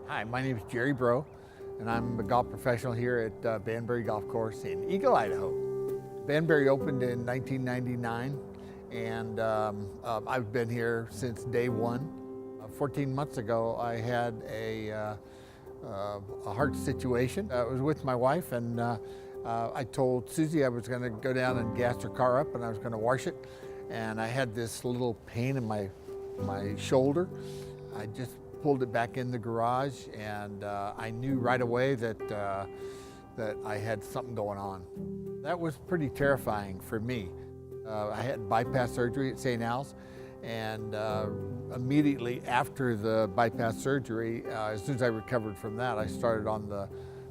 Hi, my name is Jerry Breaux, and I'm a golf professional here at Banbury Golf Course in Eagle, Idaho. Banbury opened in 1999, and I've been here since day one. 14 months ago, I had a heart situation. I was with my wife, and I told Susie I was going to go down and gas her car up, and I was going to wash it. And I had this little pain in my shoulder. I just pulled it back in the garage, and I knew right away that I had something going on. That was pretty terrifying for me. I had bypass surgery at St. Al's, and immediately after the bypass surgery, as soon as I recovered from that, I started on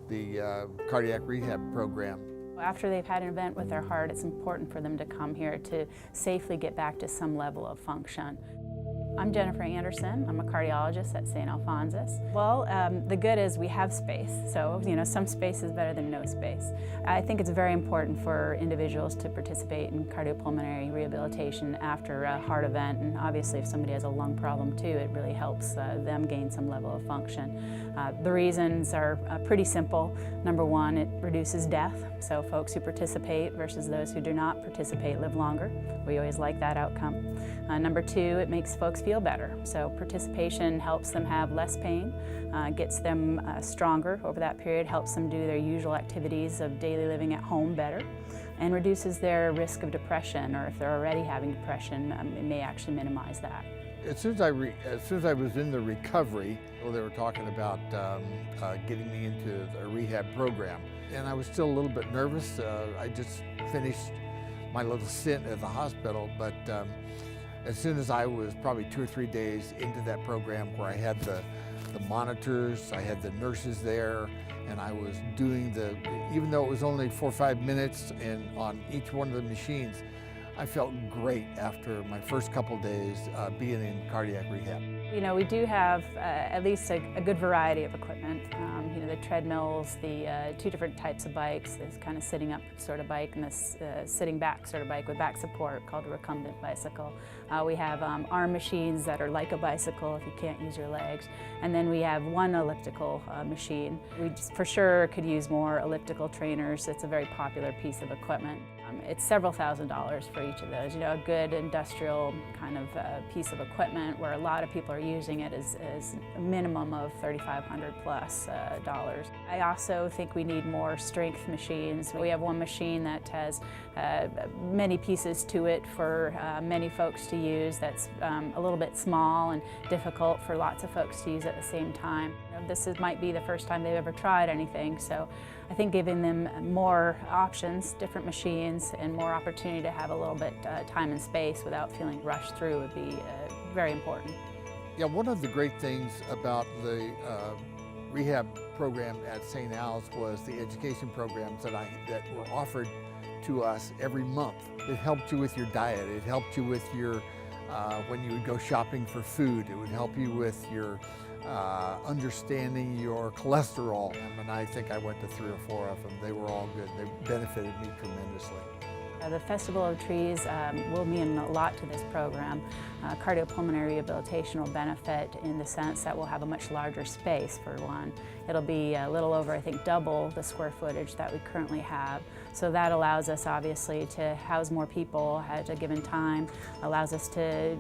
the cardiac rehab program. After they've had an event with their heart, it's important for them to come here to safely get back to some level of function. I'm Jennifer Anderson. I'm a cardiologist at St. Alphonsus. Well, the good is we have space, so some space is better than no space. I think it's very important for individuals to participate in cardiopulmonary rehabilitation after a heart event, and obviously if somebody has a lung problem too, it really helps them gain some level of function. The reasons are pretty simple. Number one, it reduces death, so folks who participate versus those who do not participate live longer. We always like that outcome. Number two, it makes folks feel better. So participation helps them have less pain, gets them stronger over that period, helps them do their usual activities of daily living at home better, and reduces their risk of depression, or if they're already having depression, it may actually minimize that. As soon as I was in the recovery, they were talking about getting me into the rehab program, and I was still a little bit nervous. I just finished my little stint at the hospital, but as soon as I was probably 2 or 3 days into that program, where I had the monitors, I had the nurses there, and I was doing even though it was only 4 or 5 minutes on each one of the machines, I felt great after my first couple days being in cardiac rehab. We do have at least a good variety of equipment. The treadmills, the 2 different types of bikes, this kind of sitting up sort of bike and this sitting back sort of bike with back support called a recumbent bicycle. We have arm machines that are like a bicycle if you can't use your legs. And then we have one elliptical machine. We for sure could use more elliptical trainers. It's a very popular piece of equipment. It's several $1,000s for each of those. A good industrial kind of piece of equipment where a lot of people are using it is a minimum of $3,500 plus dollars. I also think we need more strength machines. We have one machine that has many pieces to it for many folks to use that's a little bit small and difficult for lots of folks to use at the same time. This might be the first time they've ever tried anything, so I think giving them more options, different machines, and more opportunity to have a little bit time and space without feeling rushed through would be very important. Yeah, one of the great things about the rehab program at St. Al's was the education programs that were offered to us every month. It helped you with your diet. It helped you with your, when you would go shopping for food. It would help you with your understanding your cholesterol. And I think I went to 3 or 4 of them. They were all good. They benefited me tremendously. The Festival of Trees will mean a lot to this program. Cardiopulmonary rehabilitation will benefit in the sense that we'll have a much larger space, for one. It'll be a little over, I think, double the square footage that we currently have. So that allows us, obviously, to house more people at a given time, allows us to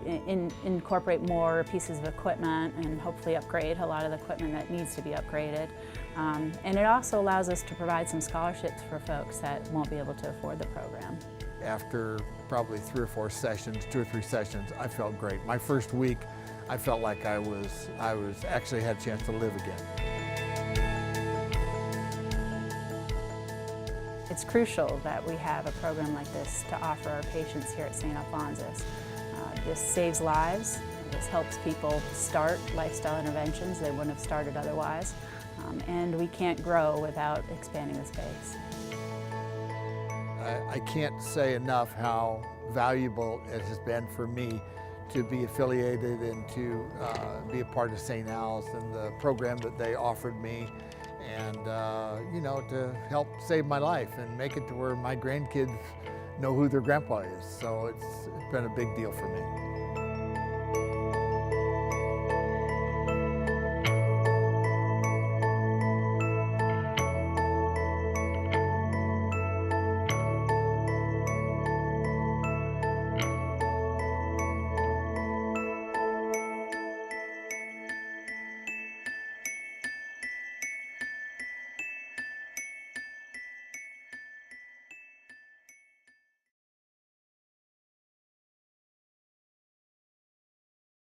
incorporate more pieces of equipment and hopefully upgrade a lot of the equipment that needs to be upgraded. And it also allows us to provide some scholarships for folks that won't be able to afford the program. After probably 3 or 4 sessions, 2 or 3 sessions, I felt great. My first week, I felt like I actually had a chance to live again. It's crucial that we have a program like this to offer our patients here at St. Alphonsus. This saves lives. This helps people start lifestyle interventions they wouldn't have started otherwise. And we can't grow without expanding the space. I can't say enough how valuable it has been for me to be affiliated and to be a part of St. Al's and the program that they offered me, and to help save my life and make it to where my grandkids know who their grandpa is. So it's been a big deal for me.